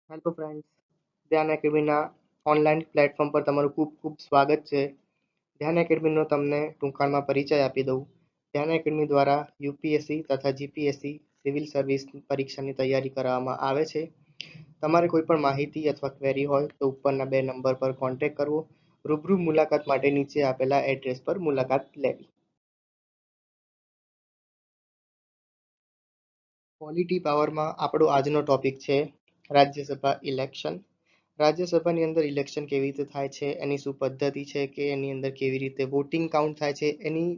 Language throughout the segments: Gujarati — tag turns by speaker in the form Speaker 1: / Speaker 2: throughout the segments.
Speaker 1: હેલો ફ્રેન્ડ્સ, ધ્યાન એકેડમીના ઓનલાઈન પ્લેટફોર્મ પર તમારું ખૂબ ખૂબ સ્વાગત છે. ધ્યાન એકેડમીનો તમને ટૂંકાણમાં પરિચય આપી દઉં. ધ્યાન એકેડમી દ્વારા યુપીએસસી તથા જીપીએસસી સિવિલ સર્વિસ પરીક્ષાની તૈયારી કરવામાં આવે છે. તમારે કોઈ પણ માહિતી અથવા ક્વેરી હોય તો ઉપરના બે નંબર પર કોન્ટેક્ટ કરવો. રૂબરૂ મુલાકાત માટે નીચે આપેલા એડ્રેસ પર મુલાકાત લેવી. પોલિટી પાવરમાં આપણો આજનો ટોપિક છે રાજ્યસભા ઇલેક્શન. રાજ્યસભાની અંદર ઇલેક્શન કેવી રીતે થાય છે, એની શું પદ્ધતિ છે કે એની અંદર કેવી રીતે વોટિંગ કાઉન્ટ થાય છે, એની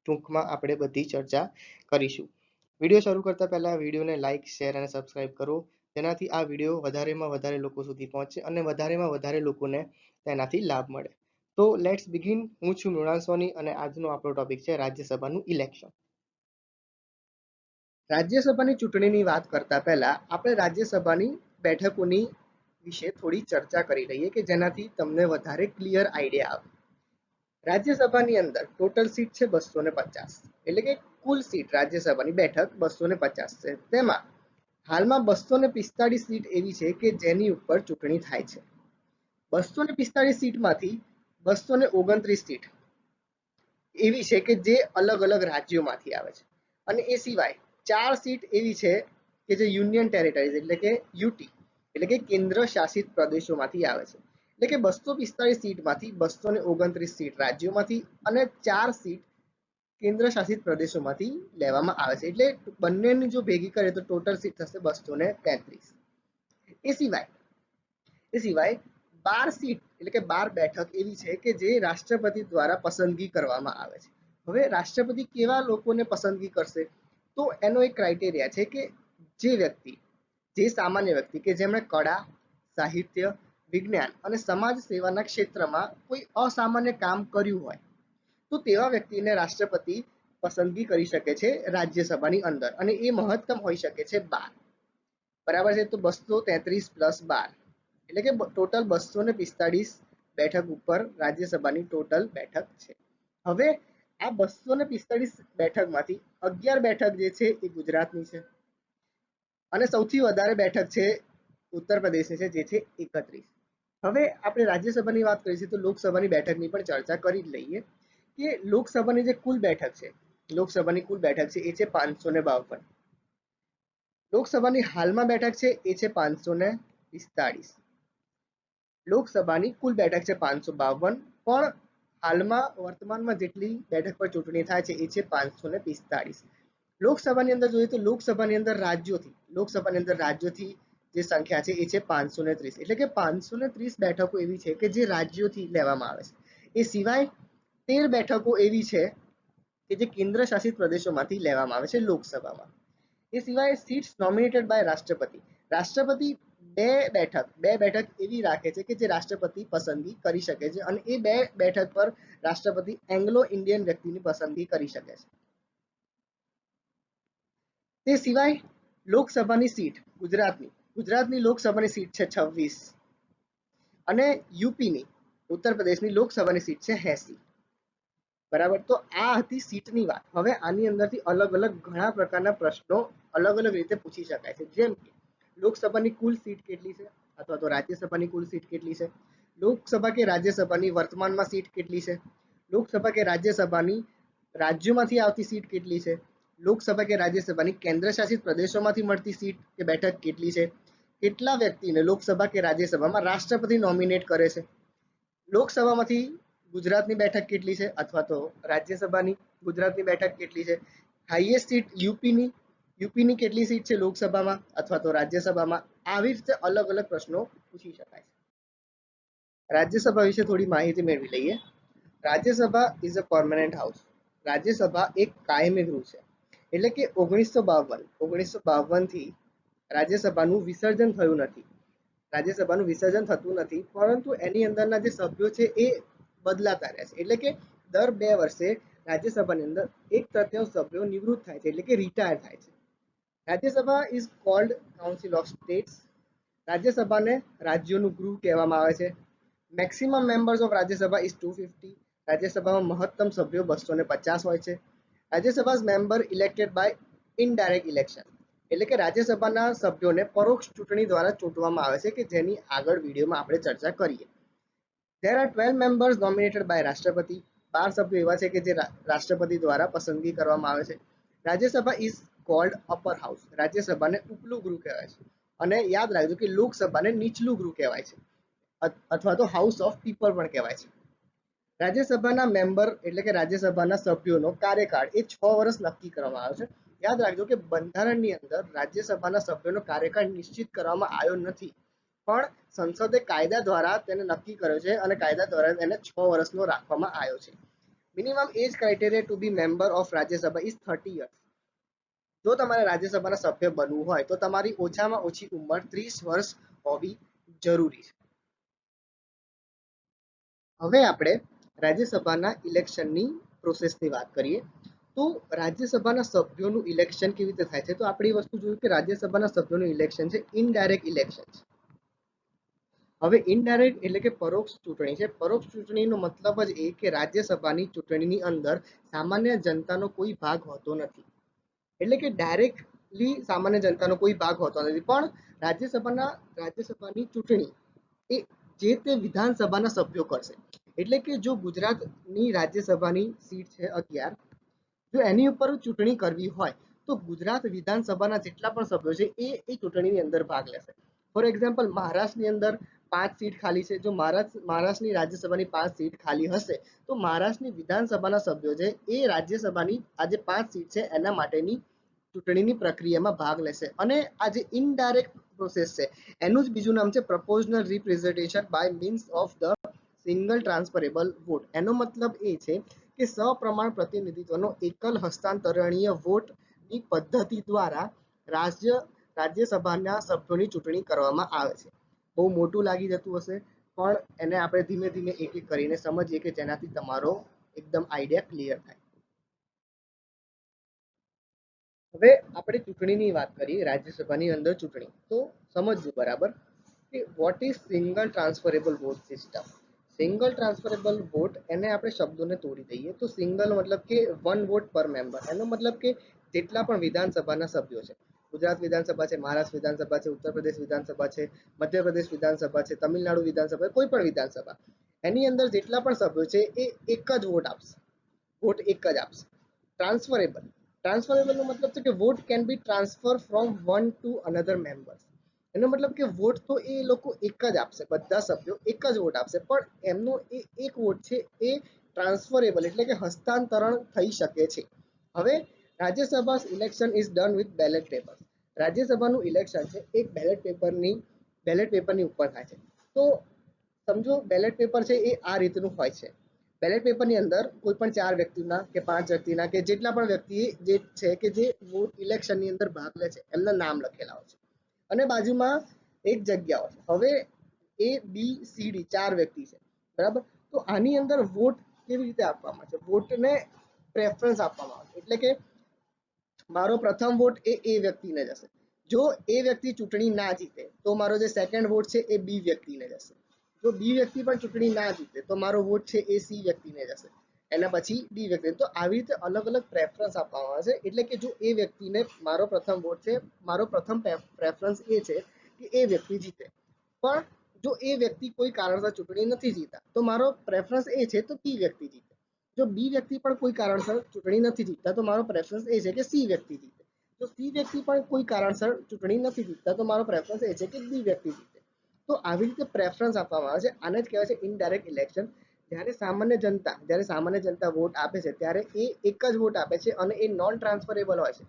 Speaker 1: ટૂંકમાં આપણે બધી ચર્ચા કરીશું. વિડીયો શરૂ કરતા પહેલા વિડીયોને લાઇક, શેર અને સબસ્ક્રાઇબ કરો, જેનાથી આ વિડીયો વધારેમાં વધારે લોકો સુધી પહોંચે અને વધારેમાં વધારે લોકોને તેનાથી લાભ મળે. તો લેટ્સ બિગિન. હું છું મૃણાલ સોની અને આજનો આપણો ટોપિક છે રાજ્યસભાનું ઇલેક્શન. રાજ્યસભાની ચૂંટણીની વાત કરતા પહેલા આપણે રાજ્યસભાની બેઠકોની વિશે થોડી ચર્ચા કરી લઈએ કે જેનાથી તમને વધારે ક્લિયર આઈડિયા આવે. રાજ્યસભાની અંદર ટોટલ સીટ છે 250, એટલે કે કુલ સીટ રાજ્યસભાની બેઠક 250 છે. તેમાં હાલમાં 245 સીટ એવી છે કે જેની ઉપર ચૂંટણી થાય છે. 245 સીટમાંથી 229 સીટ એવી છે કે જે અલગ અલગ રાજ્યોમાંથી આવે છે, અને એ સિવાય 4 સીટ એવી છે કે જે યુનિયન ટેરેટરીઝ એટલે કે યુટી એટલે કે કેન્દ્ર શાસિત પ્રદેશોમાંથી આવે છે. એટલે કે 245 સીટમાંથી 229 સીટ રાજ્યોમાંથી અને 4 સીટ કેન્દ્ર શાસિત પ્રદેશોમાંથી લેવામાં આવે છે. એટલે બંનેની જો ભેગી કરીએ તો ટોટલ સીટ થશે 233. એ સિવાય એ સિવાય 12 સીટ એટલે કે 12 બેઠક એવી છે કે જે રાષ્ટ્રપતિ દ્વારા પસંદગી કરવામાં આવે છે. હવે રાષ્ટ્રપતિ કેવા લોકોને પસંદગી કરશે, તો એનો એક ક્રાઇટેરિયા છે કે જે વ્યક્તિ, જે સામાન્ય વ્યક્તિ કે જેમણે કળા, સાહિત્ય, વિજ્ઞાન અને સમાજ સેવાના ક્ષેત્રમાં કોઈ અસામાન્ય કામ કર્યું હોય તો તેવા વ્યક્તિને રાષ્ટ્રપતિ પસંદગી કરી શકે છે રાજ્યસભાની અંદર, અને એ મહત્તમ હોઈ શકે છે 12. બરાબર છે? તો 233 પ્લસ 12 એટલે કે ટોટલ 245 બેઠક ઉપર રાજ્યસભાની ટોટલ બેઠક છે. હવે આ 245 બેઠકમાંથી 11 બેઠક જે છે એ ગુજરાતની છે, અને સૌથી વધારે બેઠક છે ઉત્તર પ્રદેશની છે, જે છે 31. હવે આપણે રાજ્યસભાની વાત કરીશું તો લોકસભાની બેઠકની પણ ચર્ચા કરી જ લઈએ કે લોકસભાની જે કુલ બેઠક છે, લોકસભાની કુલ બેઠક છે એ છે 552. લોકસભાની હાલમાં બેઠક છે એ છે 545. લોકસભાની કુલ બેઠક છે 552, પણ હાલમાં વર્તમાનમાં જેટલી બેઠક પર ચૂંટણી થાય છે એ છે 545. લોકસભાની અંદર જોઈએ તો લોકસભાની અંદર રાજ્યોથી જે સંખ્યા છે એ છે 530. એટલે કે 530 બેઠકો એવી છે કે જે રાજ્યોથી લેવામાં આવે છે. એ સિવાય 13 બેઠકો એવી છે કે જે કેન્દ્ર શાસિત પ્રદેશોમાંથી લેવામાં આવે છે લોકસભામાં. એ સિવાય સીટ્સ નોમિનેટેડ બાય રાષ્ટ્રપતિ. રાષ્ટ્રપતિ બે બેઠક એવી રાખે છે કે જે રાષ્ટ્રપતિ પસંદગી કરી શકે છે, અને એ બે બેઠક પર રાષ્ટ્રપતિ એંગ્લો ઇન્ડિયન વ્યક્તિની પસંદગી કરી શકે છે. તે સિવાય લોકસભાની સીટ ગુજરાતની લોકસભાની સીટ છે 26, અને યુપીની ઉત્તર પ્રદેશની લોકસભાની સીટ છે 80. બરાબર? તો આ હતી સીટની વાત. હવે આની અંદરથી અલગ અલગ ઘણા પ્રકારના પ્રશ્નો અલગ અલગ રીતે પૂછી શકાય છે, જેમ કે લોકસભાની કુલ સીટ કેટલી છે, અથવા તો રાજ્યસભાની કુલ સીટ કેટલી છે, લોકસભા કે રાજ્યસભાની વર્તમાનમાં સીટ કેટલી છે, લોકસભા કે રાજ્યસભાની રાજ્યોમાંથી આવતી સીટ કેટલી છે, લોકસભા કે રાજ્યસભાની કેન્દ્ર શાસિત પ્રદેશોમાંથી મળતી સીટ કે બેઠક કેટલી છે, કેટલા વ્યક્તિને લોકસભા કે રાજ્યસભામાં રાષ્ટ્રપતિ નોમિનેટ કરે છે, લોકસભામાંથી ગુજરાતની બેઠક કેટલી છે, અથવા તો રાજ્યસભાની ગુજરાતની બેઠક કેટલી છે, હાઈએસ્ટ સીટ યુપીની કેટલી સીટ છે લોકસભામાં અથવા તો રાજ્યસભામાં. આવી રીતે અલગ અલગ પ્રશ્નો પૂછી શકાય છે. રાજ્યસભા વિશે થોડી માહિતી મેળવી લઈએ. Rajya Sabha is a permanent house. Rajya Sabha એક કાયમી ગૃહ છે. એટલે કે 1952 થી રાજ્યસભાનું વિસર્જન થયું નથી. રાજ્યસભાનું વિસર્જન થતું નથી, પરંતુ એની અંદરના જે સભ્યો છે એ બદલાતા રહે છે. એટલે કે દર 2 વર્ષે રાજ્યસભાની અંદર 1/3 સભ્યો નિવૃત્ત થાય છે, એટલે કે રિટાયર થાય છે. Rajya Sabha is called council of states. રાજ્યસભાને રાજ્યોનું ગૃહ કહેવામાં આવે છે. Maximum members of Rajya Sabha is 250. રાજ્યસભામાં મહત્તમ સભ્યો 250 હોય છે. Rajya Sabha member elected by indirect election. એટલે કે રાજ્યસભાના સભ્યોને પરોક્ષ ચૂંટણી દ્વારા ચૂંટવામાં આવે છે, કે જેની આગળ વિડીયોમાં આપણે ચર્ચા કરીએ. There are 12 members nominated by રાષ્ટ્રપતિ. 12 સભ્યો એવા છે કે જે રાષ્ટ્રપતિ દ્વારા પસંદગી કરવામાં આવે છે. Rajya Sabha is called upper house. રાજ્યસભાને ઉપલું ગૃહ કહેવાય છે. અને યાદ રાખજો કે લોકસભાને નીચલું ગૃહ કહેવાય છે, અથવા તો હાઉસ ઓફ પીપલ પણ કહેવાય છે. રાજ્યસભાના મેમ્બર એટલે કે રાજ્યસભાના સભ્યોનો કાર્યકાળ એ 6 વર્ષ નક્કી કરવામાં આવે છે. યાદ રાખજો કે બંધારણની અંદર રાજ્યસભાના સભ્યોનો કાર્યકાળ નિશ્ચિત કરવામાં આવ્યો નથી, પણ સંસદે કાયદા દ્વારા તેને નક્કી કર્યો છે અને કાયદા દ્વારા તેને 6 વર્ષનો રાખવામાં આવ્યો છે. Minimum age criteria two B member of Rajya Sabha is 30 years. જો તમારે રાજ્યસભાના સભ્ય બનવું હોય તો તમારી ઓછામાં ઓછી ઉંમર 30 વર્ષ હોવી જરૂરી છે. હવે આપણે રાજ્યસભાના ઇલેક્શનની પ્રોસેસની વાત કરીએ. તો રાજ્યસભાના સભ્યોનું ઇલેક્શન કેવી રીતે થાય છે? તો આપણે એ વસ્તુ જોયું કે રાજ્યસભાના સભ્યોનું ઇલેક્શન છે ઇનડાયરેક્ટ ઇલેક્શન. હવે ઇનડાયરેક્ટ એટલે કે પરોક્ષ ચૂંટણી છે. પરોક્ષ ચૂંટણીનો મતલબ જ એ કે રાજ્યસભાની ચૂંટણીની અંદર સામાન્ય જનતાનો કોઈ ભાગ હોતો નથી. એટલે કે ડાયરેક્ટલી સામાન્ય જનતાનો કોઈ ભાગ હોતો નથી, પણ રાજ્યસભાની ચૂંટણી એ જે તે વિધાનસભાના સભ્યો કરશે. એટલે કે જો ગુજરાતની રાજ્યસભાની સીટ છે 11, જો એની ઉપર ચૂંટણી કરવી હોય તો ગુજરાત વિધાનસભાના જેટલા પણ સભ્યો છે એ ચૂંટણીની અંદર ભાગ લેશે. ફોર એક્ઝામ્પલ, મહારાષ્ટ્રની અંદર 5 સીટ ખાલી છે. જો મહારાષ્ટ્રની રાજ્યસભાની 5 સીટ ખાલી હશે તો મહારાષ્ટ્રની વિધાનસભાના સભ્યો છે એ રાજ્યસભાની આ જે 5 સીટ છે એના માટેની ચૂંટણીની પ્રક્રિયામાં ભાગ લેશે. અને આ જે ઇનડાયરેક્ટ પ્રોસેસ છે એનું જ બીજું નામ છે proportional representation by means of the single transferable vote. એનો મતલબ એ છે કે સપ્રમાણ પ્રતિનિધિત્વનો એકલ હસ્તાંતરણીય વોટની પદ્ધતિ દ્વારા રાજ્યસભાના સભ્યોની ચૂંટણી કરવામાં આવે છે. બહુ મોટું લાગી જતું હશે, પણ એને આપણે ધીમે ધીમે એક એક કરીને સમજીએ કે જેનાથી તમારો એકદમ આઈડિયા ક્લિયર થાય. હવે આપણે ચૂંટણીની વાત કરીએ, રાજ્યસભાની અંદર ચૂંટણી. તો સમજવું બરાબર કે what is single transferable vote system. Single transferable vote એને આપણે શબ્દોને તોડી દઈએ તો સિંગલ મતલબ કે 1 વોટ પર મેમ્બર. એનો મતલબ કે જેટલા પણ વિધાનસભાના સભ્યો છે, ગુજરાત વિધાનસભા છે, મહારાષ્ટ્ર વિધાનસભા છે, ઉત્તર પ્રદેશ વિધાનસભા છે, મધ્યપ્રદેશ વિધાનસભા છે, તમિલનાડુ વિધાનસભા, કોઈ પણ વિધાનસભા, એની અંદર જેટલા પણ સભ્યો છે એ એક જ વોટ આપશે. વોટ એક જ આપશે. ટ્રાન્સફરેબલ. ટ્રાન્સફરેબલનો મતલબ છે કે what can be transfer from one to another members. એનો મતલબ કે વોટ તો એ લોકો એક જ આપશે, બધા સભ્યો એક જ વોટ આપશે, પણ એમનો એ એક વોટ છે એ ટ્રાન્સફરેબલ એટલે કે હસ્તાંતરણ થઈ શકે છે. હવે Rajya Sabha election is done with ballot paper. રાજ્યસભાનું ઇલેક્શન છે એક બેલેટ પેપરની ઉપર થાય છે. તો સમજો બેલેટ પેપર છે એ આ રીતનું હોય છે. બેલેટ પેપરની અંદર કોઈ પણ 4 વ્યક્તિના કે 5 વ્યક્તિના કે જેટલા પણ વ્યક્તિ જે છે કે જે વોટ ઇલેક્શનની અંદર ભાગ લે છે એમના નામ લખેલા હોય છે અને બાજુમાં એક જગ્યા હોય છે. હવે એ બી સી ડી 4 વ્યક્તિ છે, બરાબર. તો આની અંદર વોટ કેવી રીતે આપવામાં આવે છે? વોટને પ્રેફરન્સ આપવામાં આવે છે. એટલે કે મારો પ્રથમ વોટ એ વ્યક્તિને જશે. જો એ વ્યક્તિ ચૂંટણી ના જીતે તો મારો જે સેકન્ડ વોટ છે એ બી વ્યક્તિને જશે. જો બી વ્યક્તિ પણ ચૂંટણી ના જીતે તો મારો વોટ છે એ સી વ્યક્તિને જશે, એના પછી ડી વ્યક્તિ. તો આવી રીતે અલગ અલગ પ્રેફરન્સ આપવામાં આવે છે. એટલે કે જો એ વ્યક્તિને મારો પ્રથમ વોટ છે, મારો પ્રથમ પ્રેફરન્સ એ છે કે એ વ્યક્તિ જીતે, પણ જો એ વ્યક્તિ કોઈ કારણસર ચૂંટણી નથી જીતતા તો મારો પ્રેફરન્સ એ છે તો બી વ્યક્તિ જીતે. જો બી વ્યક્તિ પણ કોઈ કારણસર ચૂંટણી નથી જીતતા તો મારો પ્રેફરન્સ એ છે કે સી વ્યક્તિ જીતે. જો સી વ્યક્તિ પણ કોઈ કારણસર ચૂંટણી નથી જીતતા તો મારો પ્રેફરન્સ એ છે કે ડી વ્યક્તિ જીતે. તો આવી રીતે પ્રેફરન્સ આપવામાં આવે છે. આને જ કહેવાય છે ઇનડાયરેક્ટ ઇલેક્શન. જ્યારે સામાન્ય જનતા વોટ આપે છે ત્યારે એ એક જ વોટ આપે છે અને એ નોન ટ્રાન્સફરેબલ હોય છે.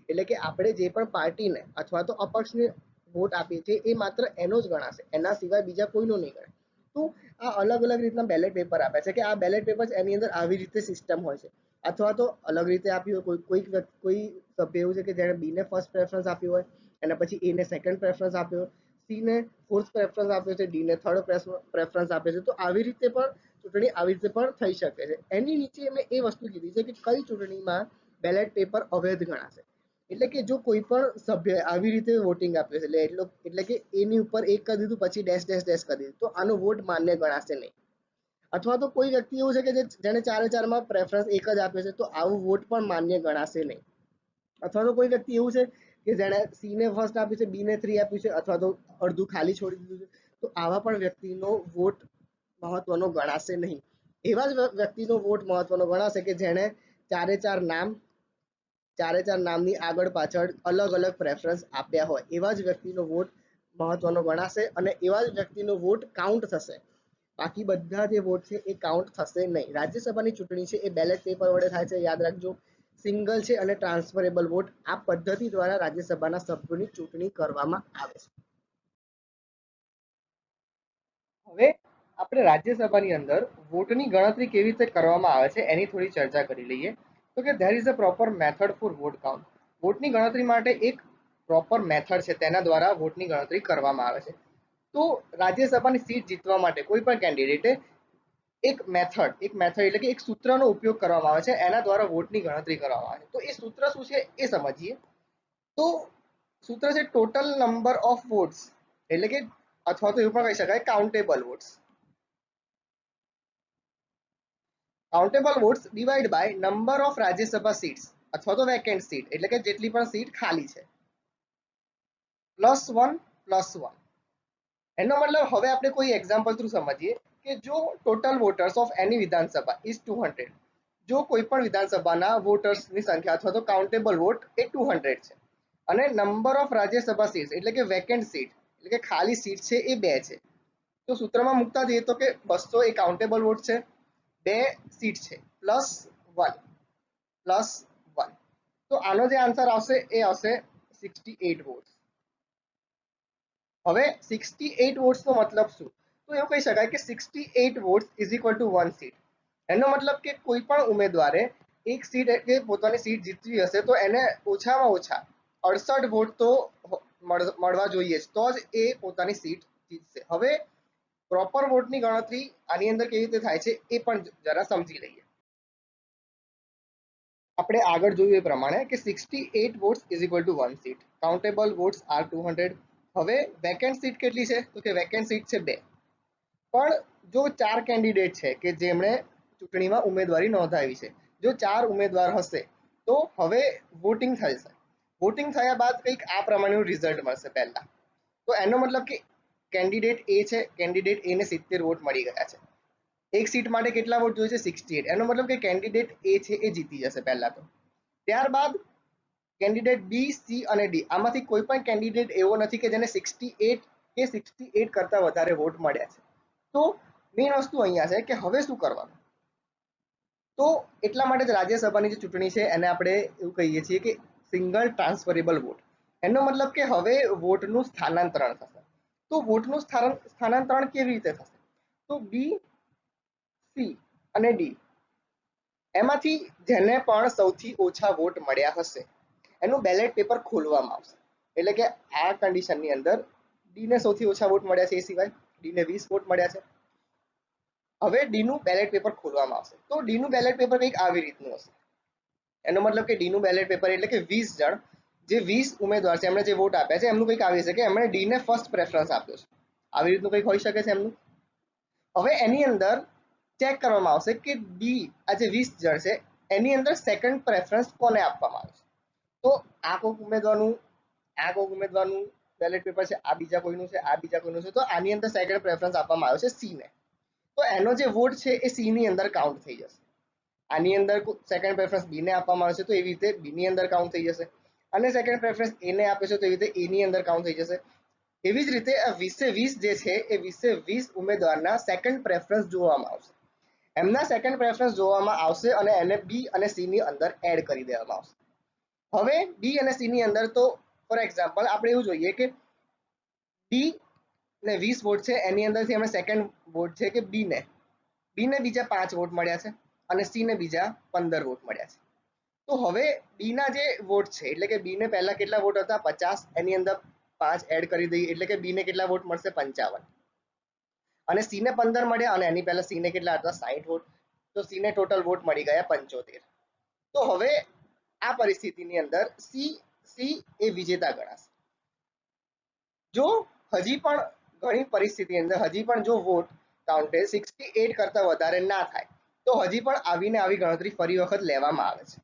Speaker 1: એટલે કે આપણે જે પણ પાર્ટીને અથવા તો અપક્ષને વોટ આપીએ છીએ એ માત્ર એનો જ ગણાશે, એના સિવાય બીજા કોઈનો નહીં ગણાય. તો આ અલગ અલગ રીતના બેલેટ પેપર આપે છે કે આ બેલેટ પેપર એની અંદર આવી રીતે સિસ્ટમ હોય છે. અથવા તો અલગ રીતે આપ્યું હોય, કોઈ સભ્ય એવું છે કે જેણે બી ને ફર્સ્ટ પ્રેફરન્સ આપ્યું હોય, એના પછી એ ને સેકન્ડ પ્રેફરન્સ આપ્યો, સી ને ફોર્થ પ્રેફરન્સ આપ્યો છે, ડી ને થર્ડ પ્રેફરન્સ આપ્યો છે. તો આવી રીતે પણ ચૂંટણી આવી રીતે પણ થઈ શકે છે. એની નીચે મેં એ વસ્તુ કીધી છે કે કઈ ચૂંટણીમાં બેલેટ પેપર અવૈધ ગણાશે. એટલે કે જો કોઈ પણ સભ્ય આવી રીતે વોટિંગ આપ્યું છે એટલે કે એની ઉપર એક કરી દીધું પછી ડેશ ડેશ ડેશ કરી દીધું તો આનો વોટ માન્ય ગણાશે નહીં. અથવા તો કોઈ વ્યક્તિ એવું છે કે જેને 4 માં પ્રેફરન્સ એક જ આપ્યો છે તો આવું વોટ પણ માન્ય ગણાશે નહીં. અથવા તો કોઈ વ્યક્તિ એવું છે કે જેણે સી ને ફર્સ્ટ આપ્યું છે, બી ને 3 આપ્યું છે, અથવા તો અડધું ખાલી છોડી દીધું છે, તો આવા પણ વ્યક્તિનો વોટ મહત્વનો ગણાશે નહીં. એવા જ વ્યક્તિનો વોટ મહત્વનો ગણાશે કે જેણે ચારે ચાર નામની આગળ પાછળ અલગ અલગ પ્રેફરન્સ આપ્યા હોય. એવા જ વ્યક્તિનો વોટ મહત્વનો ગણાશે અને એવા જ વ્યક્તિનો વોટ કાઉન્ટ થશે. બાકી બધા જે વોટ છે એ કાઉન્ટ થશે નહીં. રાજ્યસભાની ચૂંટણી છે એ બેલેટ પેપર વડે થાય છે, યાદ રાખજો. સિંગલ છે અને ટ્રાન્સફરેબલ વોટ. આ પદ્ધતિ દ્વારા રાજ્યસભાના સભ્યોની ચૂંટણી કરવામાં આવે છે. હવે આપણે રાજ્યસભાની અંદર વોટની ગણતરી કેવી રીતે કરવામાં આવે છે એની થોડી ચર્ચા કરી લઈએ. તો કે there is a proper method for vote count. વોટની ગણતરી માટે એક પ્રોપર મેથડ છે, તેના દ્વારા વોટની ગણતરી કરવામાં આવે છે. તો રાજ્યસભાની સીટ જીતવા માટે કોઈ પણ કેન્ડિડેટે એક મેથડ એટલે કે એક સૂત્રનો ઉપયોગ કરવામાં આવે છે, એના દ્વારા વોટની ગણતરી કરવામાં આવે છે. તો એ સૂત્ર શું છે એ સમજીએ. તો સૂત્ર છે ટોટલ નંબર ઓફ વોટ્સ, એટલે કે અથવા તો એવું પણ કહી શકાય countable watts. Countable watts divide by number of Rajya Sabha seats અથવા તો વેકેન્ટ સીટ, એટલે કે જેટલી પણ સીટ ખાલી છે, +1 એનો મતલબ હવે આપણે કોઈ એક્ઝામ્પલ થ્રુ સમજીએ કે જો ટોટલ વોટર્સ ઓફ એની વિધાનસભા ઇઝ 200, જો કોઈ પણ વિધાનસભાના વોટર્સની સંખ્યા અથવા તો કાઉન્ટેબલ વોટ એ 200 છે અને નંબર ઓફ રાજ્યસભા સીટ એટલે કે વેકેન્ટ સીટ એટલે કે ખાલી સીટ છે એ 2 છે, તો સૂત્રમાં મૂકતા જઈએ તો કે 200 એ કાઉન્ટેબલ વોટ છે, 2 સીટ છે, +1 તો આનો જે આન્સર આવશે એ આવશે 68 વોટ્સ. હવે 68 વોટ્સનો મતલબ શું? તો એવું કહી શકાય કે 68 votes is equal to 1 seat. એનો મતલબ કે કોઈ પણ ઉમેદવારે એક સીટ એટલે પોતાની સીટ જીતવી હશે તો એને ઓછામાં ઓછા 68 વોટ તો મળવા જોઈએ તો જ એ પોતાની સીટ જીતશે. હવે પ્રોપર વોટની ગણતરી આની અંદર કેવી રીતે થાય છે એ પણ જરા સમજી લઈએ. આપણે આગળ જોયું એ પ્રમાણે કે 68 votes is equal to 1 seat, countable votes are 200. હવે વેકેન્ટ સીટ કેટલી છે? તો કે વેકેન્ટ સીટ છે 2. પણ જો 4 કેન્ડિડેટ છે કે જેમણે ચૂંટણીમાં ઉમેદવારી નોંધાવી છે, જો 4 ઉમેદવાર હશે તો હવે વોટિંગ થશે. વોટિંગ થયા બાદ કંઈક આ પ્રમાણેનું રિઝલ્ટ મળશે પહેલા. તો એનો મતલબ કે કેન્ડિડેટ એ છે, કેન્ડિડેટ એ ને 70 વોટ મળી ગયા છે. એક સીટ માટે કેટલા વોટ જોઈએ છે? 68. એનો મતલબ કે કેન્ડિડેટ એ છે એ જીતી જશે પહેલા તો. ત્યારબાદ કેન્ડિડેટ બી, સી અને ડી, આમાંથી કોઈ પણ કેન્ડિડેટ એવો નથી કે જેને 68 કે 68 કરતા વધારે વોટ મળ્યા છે. તો મેઇન વસ્તુ અહીંયા છે કે હવે શું કરવાનું? તો એટલા માટે જ રાજ્યસભાની જે ચૂંટણી છે એને આપણે એવું કહીએ છીએ કે સિંગલ ટ્રાન્સફરેબલ વોટ. એનો મતલબ કે હવે વોટનું સ્થાનાંતરણ થશે. તો વોટનું સ્થાનાંતરણ કેવી રીતે થશે? તો બી, સી અને ડી એમાંથી જેને પણ સૌથી ઓછા વોટ મળ્યા હશે એનું બેલેટ પેપર ખોલવામાં આવશે. એટલે કે આ કન્ડિશનની અંદર ડી ને સૌથી ઓછા વોટ મળ્યા છે, એ સિવાય ડી ને 20 વોટ મળ્યા છે. હવે ડી નું બેલેટ પેપર ખોલવામાં આવશે. તો ડી નું બેલેટ પેપર કંઈક આવી રીતનું હશે. એનો મતલબ કે ડી નું બેલેટ પેપર એટલે કે 20 જણ, જે 20 ઉમેદવાર છે એમણે જે વોટ આપ્યા છે એમનું કંઈક આવી છે કે એમણે ડી ને ફર્સ્ટ પ્રેફરન્સ આપ્યો છે. આવી રીતનું કંઈક હોઈ શકે છે એમનું. હવે એની અંદર ચેક કરવામાં આવશે કે ડી આ જે 20 જણ છે એની અંદર સેકન્ડ પ્રેફરન્સ કોને આપવામાં આવે છે. તો આ કોઈક ઉમેદવારનું બેલેટ પેપર છે, આ બીજા કોઈનું છે, આ બીજા કોઈનું છે, તો આની અંદર સેકન્ડ પ્રેફરન્સ આપવામાં આવ્યો છે સી ને. તો એનો જે વોટ છે એ સી ની અંદર કાઉન્ટ થઈ જશે. આની અંદર સેકન્ડ પ્રેફરન્સ બી ને આપવામાં આવે છે તો એવી રીતે બી ની અંદર કાઉન્ટ થઈ જશે. અને સેકન્ડ પ્રેફરન્સ એ ને આપે છે તો એવી રીતે એ ની અંદર કાઉન્ટ થઈ જશે. એવી જ રીતે આ 20 જે છે એ 20 ઉમેદવારના સેકન્ડ પ્રેફરન્સ જોવામાં આવશે. એમના સેકન્ડ પ્રેફરન્સ જોવામાં આવશે અને એને બી અને સી ની અંદર એડ કરી દેવામાં આવશે. હવે બી અને સી ની અંદર તો ફોર એક્ઝામ્પલ આપણે એવું જોઈએ કે બી ને 20 વોટ છે એની અંદરથી અમે સેકન્ડ વોટ છે કે બી ને બીજા 5 વોટ મળ્યા છે અને સી ને બીજા 15 વોટ મળ્યા છે. તો હવે બી ના જે વોટ છે એટલે કે બી ને પહેલા કેટલા વોટ હતા? 50. એની અંદર 5 એડ કરી દઈએ એટલે કે બી ને કેટલા વોટ મળશે? 55. અને સી ને 15 મળ્યા અને એની પહેલા સી ને કેટલા હતા? 60 વોટ. તો સી ને ટોટલ વોટ મળી ગયા 75. તો હવે આ પરિસ્થિતિની અંદર સી એ વિજેતા ગણાશે. જો હજી પણ ઘણી પરિસ્થિતિની અંદર હજી પણ જો વોટ કાઉન્ટેજ 68 કરતા વધારે ના થાય તો હજી પણ આવીને આવી ગણતરી ફરી વખત લેવામાં આવે છે.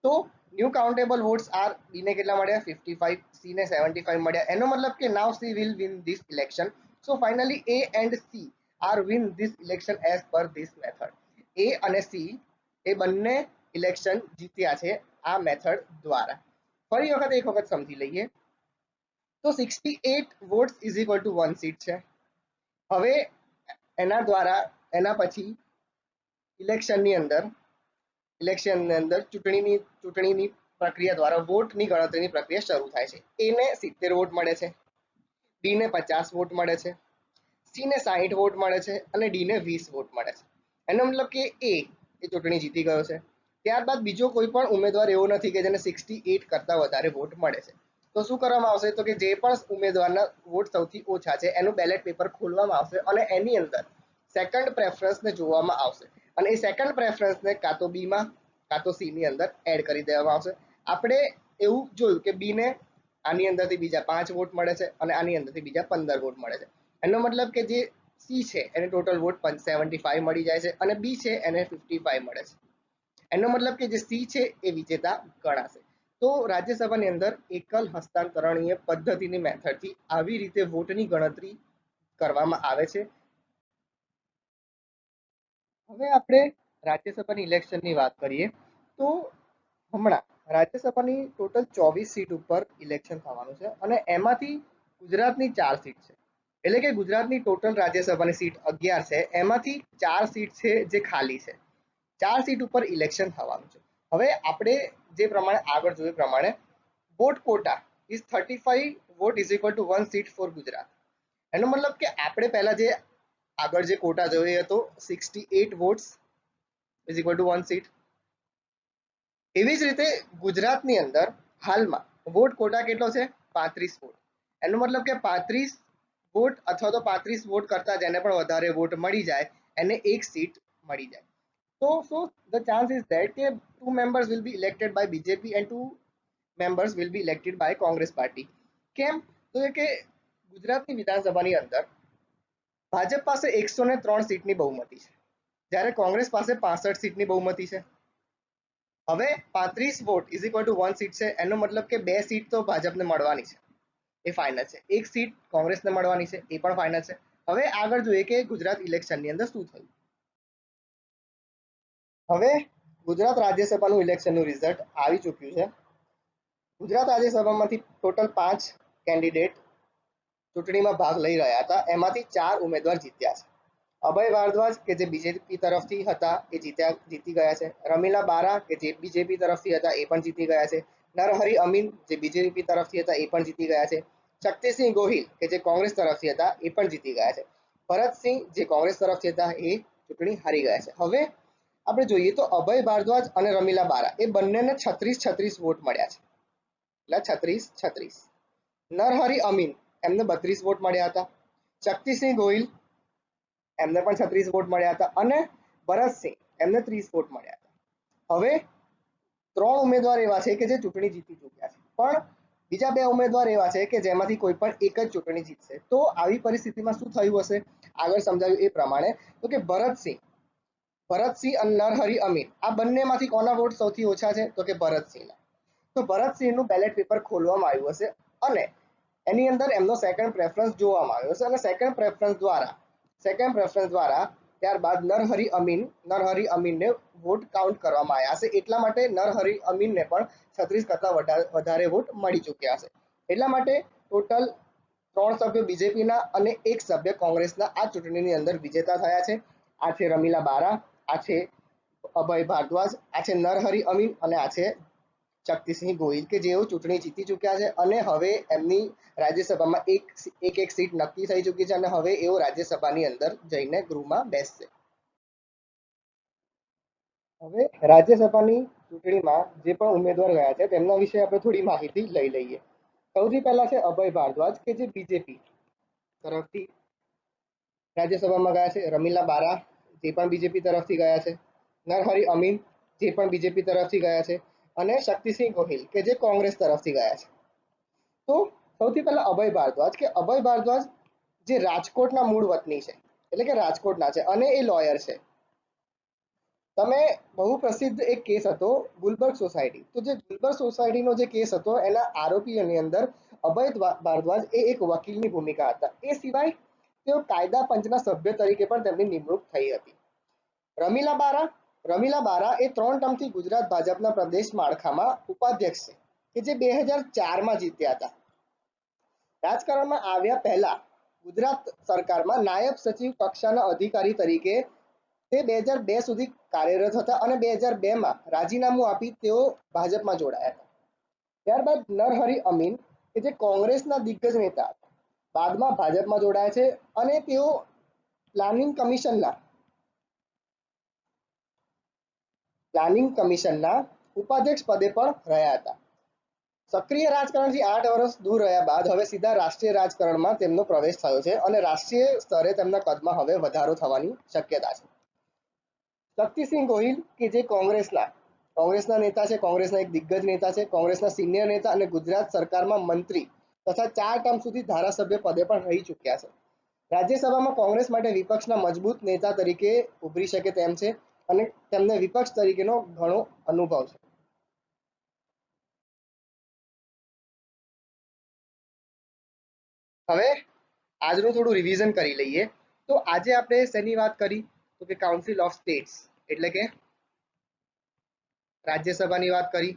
Speaker 1: તો new countable votes are B ને કેટલા મળ્યા 55, સી ને 75 મળ્યા. એનો મતલબ કે now C will win this election. So finally A and C are win this election as per this method. A અને સી એ બંને ઇલેક્શન જીત્યા છે આ મેથડ દ્વારા. ફરી વખત એક વખત સમજી લઈએ તો 68 votes is equal to 1 seat છે. હવે એના દ્વારા એના પછી ઇલેક્શનની અંદર ચૂંટણીની પ્રક્રિયા દ્વારા વોટની ગણતરીની પ્રક્રિયા શરૂ થાય છે. એને 70 વોટ મળે છે, બી ને 50 વોટ મળે છે, સી ને 60 વોટ મળે છે અને ડી ને 20 વોટ મળે છે. એનો મતલબ કે એ ચૂંટણી જીતી ગયો છે. ત્યારબાદ બીજો કોઈ પણ ઉમેદવાર એવો નથી કે જેને 68 કરતા વધારે વોટ મળે છે. તો શું કરવામાં આવશે તો કે જે પણ ઉમેદવારના વોટ સૌથી ઓછા છે એનું બેલેટ પેપર ખોલવામાં આવશે અને એની અંદર સેકન્ડ પ્રેફરન્સને જોવામાં આવશે અને એ સેકન્ડ પ્રેફરન્સને કાં તો બીમાં કાં તો સી ની અંદર એડ કરી દેવામાં આવશે. આપણે એવું જોયું કે બી ને આની અંદરથી બીજા 5 વોટ મળે છે અને આની અંદરથી બીજા 15 વોટ મળે છે. એનો મતલબ કે જે સી છે એને ટોટલ વોટ 75 મળી જાય છે અને બી છે એને 55 મળે છે. એનો મતલબ કે જે સી છે એ વિજેતા ગણાશે. તો રાજ્યસભાની અંદર એકલ હસ્તાંતરણીય પદ્ધતિની મેથડથી આવી રીતે વોટની ગણતરી કરવામાં આવે છે. હવે આપણે રાજ્યસભાની ઇલેક્શનની વાત કરીએ તો હમણાં રાજ્યસભાની ટોટલ 24 સીટ ઉપર ઇલેક્શન થવાનું છે અને એમાંથી ગુજરાતની 4 સીટ છે. એટલે કે ગુજરાતની ટોટલ રાજ્યસભાની સીટ 11 છે, એમાંથી 4 સીટ છે જે ખાલી છે. 4 સીટ ઉપર ઇલેક્શન થવાનું છે. હવે આપણે જે પ્રમાણે આગળ જોયું પ્રમાણે vote quota is 35 vote is equal to 1 seat for Gujarat. એનો મતલબ કે આપણે પહેલા જે આગળ જે કોટા જોયો હતો 68 votes is equal to 1 seat. એવી જ રીતે ગુજરાતની અંદર હાલમાં વોટ કોટા કેટલો છે 35 વોટ. એનો મતલબ કે 35 વોટ અથવા તો 35 વોટ કરતા જેને પણ વધારે વોટ મળી જાય એને એક સીટ મળી જાય. So the chance is that કે 2 members will be elected by BJP and 2 members will be elected by Congress party. કેમ તો કે ગુજરાતની વિધાનસભાની અંદર ભાજપ પાસે 103 સીટની બહુમતી છે જ્યારે કોંગ્રેસ પાસે 65 સીટની બહુમતી છે. હવે 35 vote is equal to 1 seat છે. એનો મતલબ કે 2 સીટ તો ભાજપને મળવાની છે, એ ફાઇનલ છે. એક સીટ કોંગ્રેસને મળવાની છે, એ પણ ફાઇનલ છે. હવે આગળ જોઈએ કે ગુજરાત ઇલેક્શનની અંદર શું થયું. હવે ગુજરાત રાજ્યસભાનું ઇલેક્શનનું રિઝલ્ટ આવી ચૂક્યું છે. ગુજરાત રાજ્યસભામાંથી ટોટલ 5 કેન્ડિડેટ ચૂંટણીમાં ભાગ લઈ રહ્યા હતા. એમાંથી 4 ઉમેદવાર જીત્યા છે. અભય ભારદ્વાજ કે જે બીજેપી તરફથી હતા એ જીતી ગયા છે. રમીલા બારા કે જે બીજેપી તરફથી હતા એ પણ જીતી ગયા છે. નરહરી અમીન જે બીજેપી તરફથી હતા એ પણ જીતી ગયા છે. શક્તિસિંહ ગોહિલ કે જે કોંગ્રેસ તરફથી હતા એ પણ જીતી ગયા છે. ભરતસિંહ જે કોંગ્રેસ તરફથી હતા એ ચૂંટણી હારી ગયા છે. હવે આપણે જોઈએ તો અભય ભારદ્વાજ અને રમીલા બારા એ બંનેને 36 વોટ મળ્યા છે, એટલે 36. નરહરી અમીન એમને 32 વોટ મળ્યા હતા. શક્તિસિંહ ગોહિલ એમને પણ 36 વોટ મળ્યા હતા અને ભરતસિંહ એમને 30 વોટ મળ્યા હતા. હવે 3 ઉમેદવાર એવા છે કે જે ચૂંટણી જીતી ચૂક્યા છે, પણ બીજા 2 ઉમેદવાર એવા છે કે જેમાંથી કોઈ પણ એક જ ચૂંટણી જીતશે. તો આવી પરિસ્થિતિમાં શું થયું હશે આગળ સમજાવ્યું એ પ્રમાણે તો કે ભરતસિંહ અને નરહરી અમીન આ બંનેમાંથી કોના વોટ સૌથી ઓછા છે તો કે ભરતસિંહના. તો ભરતસિંહનું બેલેટ પેપર ખોલવામાં આવ્યું હશે અને એની અંદર એમનો સેકન્ડ પ્રેફરન્સ જોવામાં આવ્યો હશે અને સેકન્ડ પ્રેફરન્સ દ્વારા ત્યારબાદ નરહરી અમીનને વોટ કાઉન્ટ કરવામાં આવ્યા હશે. એટલા માટે નરહરી અમીનને પણ 36 કરતા વધારે વોટ મળી ચૂક્યા હશે. એટલા માટે ટોટલ 3 સભ્યો બીજેપીના અને 1 સભ્ય કોંગ્રેસના આ ચૂંટણીની અંદર વિજેતા થયા છે. આ છે રમીલા બારા, આ છે અભય ભારદ્વાજ, આ છે નરહરી અમીન અને આ છે શક્તિસિંહ ગોહિલ કે જેઓ ચૂંટણી જીતી ચૂક્યા છે અને હવે એમની રાજ્યસભામાં એક સીટ નક્કી થઈ ચૂકી છે અને હવે એઓ રાજ્યસભાની અંદર જઈને ગૃહમાં બેસશે. હવે રાજ્યસભાની ચૂંટણીમાં જે પણ ઉમેદવાર ગયા છે તેમના વિશે આપણે થોડી માહિતી લઈ લઈએ. સૌથી પહેલા છે અભય ભારદ્વાજ કે જે બીજેપી તરફથી રાજ્યસભામાં ગયા છે. રમીલા બારા જે પણ બીજેપી તરફથી ગયા છે. નરહરી અમીન જે પણ બીજેપી તરફથી ગયા છે અને શક્તિસિંહ ગોહિલ કે જે કોંગ્રેસ તરફથી ગયા છે. તો સૌથી પહેલા અભય ભારદ્વાજ જે રાજકોટના મૂળ વતની છે, એટલે કે રાજકોટના છે અને એ લોયર છે. તમે બહુ પ્રસિદ્ધ એક કેસ હતો ગુલબર્ગ સોસાયટી. તો જે ગુલબર્ગ સોસાયટીનો જે કેસ હતો એના આરોપીઓની અંદર અભય ભારદ્વાજ એ એક વકીલની ભૂમિકા હતા. એ સિવાય તેઓ કાયદા પંચના સભ્ય તરીકે પણ તેમની નિમણૂક થઈ હતી. રમીલા બારા રમીલા બારા એ 3 ટર્મથી ગુજરાત ભાજપના પ્રદેશ માળખામાં ઉપાધ્યક્ષ છે કે જે 2004માં જીત્યા હતા. રાજકારણમાં આવ્યા પહેલા ગુજરાત સરકારમાં નાયબ સચિવ કક્ષાના અધિકારી તરીકે તે 2002 સુધી કાર્યરત હતા અને 2002માં રાજીનામું આપી તેઓ ભાજપમાં જોડાયા હતા. ત્યારબાદ નરહરી અમીન કે જે કોંગ્રેસના દિગ્ગજ નેતા હતા, બાદમાં ભાજપમાં જોડાયા છે અને તેઓ પ્લાનિંગ કમિશનના ઉપાધ્યક્ષ પદે પણ રહ્યા હતા. સક્રિય રાજકારણથી 8 વર્ષ દૂર રહ્યા બાદ હવે સીધા રાષ્ટ્રીય રાજકારણમાં તેમનો પ્રવેશ થયો છે અને રાષ્ટ્રીય સ્તરે તેમના કદમાં હવે વધારો થવાની શક્યતા છે. શક્તિસિંહ ગોહિલ કે જે કોંગ્રેસના નેતા છે, કોંગ્રેસના એક દિગ્ગજ નેતા છે, કોંગ્રેસના સિનિયર નેતા અને ગુજરાત સરકારમાં મંત્રી તથા 4 ટર્મ સુધી ધારાસભ્ય પદે પણ રહી ચૂક્યા છે. રાજ્યસભામાં કોંગ્રેસ માટે વિપક્ષના મજબૂત નેતા તરીકે ઉભરી શકે તેમ છે અને તેમને વિપક્ષ તરીકેનો ઘણો અનુભવ છે. હવે આજનું થોડું રિવિઝન કરી લઈએ. તો આજે આપણે શેની વાત કરી? તો કે કાઉન્સિલ ઓફ સ્ટેટ્સ એટલે કે રાજ્યસભાની વાત કરી.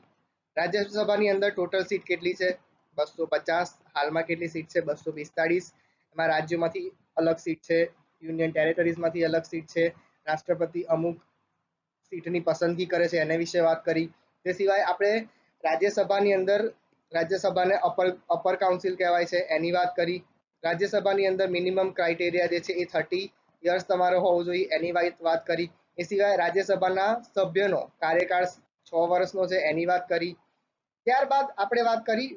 Speaker 1: રાજ્યસભાની અંદર ટોટલ સીટ કેટલી છે? 250. હાલમાં કેટલી સીટ છે? 245. એમાં રાજ્યોમાંથી અલગ સીટ છે, યુનિયન ટેરેટરીઝમાંથી અલગ સીટ છે, રાષ્ટ્રપતિ અમુક સીટની પસંદગી કરે છે એના વિશે વાત કરી. તે સિવાય આપણે રાજ્યસભાની અંદર રાજ્યસભાને અપર કાઉન્સિલ કહેવાય છે એની વાત કરી. રાજ્યસભાની અંદર મિનિમમ ક્રાઇટેરિયા જે છે એ 30 યર્સ તમારો હોવો જોઈએ એની વાત કરી. એ સિવાય રાજ્યસભાના સભ્યનો કાર્યકાળ 6 વર્ષનો છે એની વાત કરી. ત્યારબાદ આપણે વાત કરી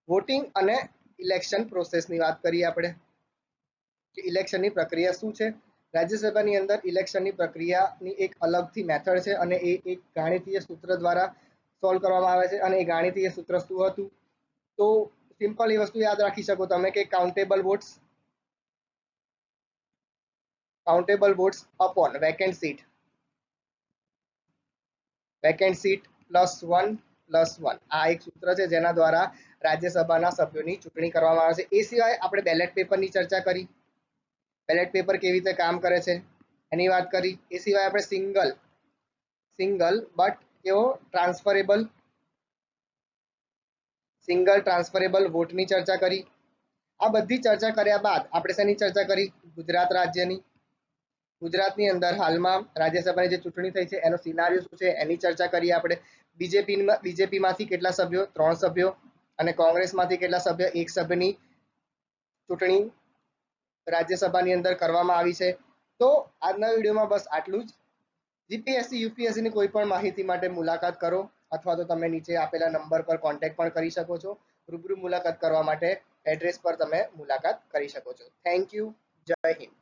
Speaker 1: વોટિંગ અને ઇલેક્શન પ્રોસેસની વાત કરીએ આપણે કે ઇલેક્શનની પ્રક્રિયા શું છે. રાજ્યસભાની અંદર ઇલેક્શનની પ્રક્રિયાની એક અલગથી મેથડ છે અને એ એક ગાણિતીય સૂત્ર દ્વારા સોલ્વ કરવામાં આવે છે. અને એ ગાણિતીય સૂત્ર શું હતું? તો સિમ્પલ એ વસ્તુ યાદ રાખી શકો તમે કે countable votes upon vacant seat +1 +1 આ એક સૂત્ર છે જેના દ્વારા રાજ્યસભાના સભ્યોની ચૂંટણી કરવામાં આવે છે. એ સિવાય આપણે બેલેટ પેપરની ચર્ચા કરી, બેલેટ પેપર કેવી રીતે કામ કરે છે એની વાત કરી. એ સિવાય આપણે સિંગલ બટ કેવો ટ્રાન્સફરેબલ વોટની ચર્ચા કરી. આ બધી ચર્ચા કર્યા બાદ આપણે શેની ચર્ચા કરી? ગુજરાત રાજ્યની. ગુજરાતની અંદર હાલમાં રાજ્યસભાની જે ચૂંટણી થઈ છે એનો સિનારીઓ શું છે એની ચર્ચા કરીએ આપણે. બીજેપીમાંથી કેટલા સભ્યો? 3 સભ્યો. અને કોંગ્રેસમાંથી કેટલા સભ્યો? 1 સભ્યની ચૂંટણી રાજ્યસભાની અંદર કરવામાં આવી છે. તો આજના વિડીયોમાં બસ આટલું જ. જીપીએસસી યુપીએસસી ની કોઈ પણ માહિતી માટે મુલાકાત કરો અથવા તો તમે નીચે આપેલા નંબર પર કોન્ટેક્ટ પણ કરી શકો છો. રૂબરૂ મુલાકાત કરવા માટે એડ્રેસ પર તમે મુલાકાત કરી શકો છો. Thank you. જય હિન્દ.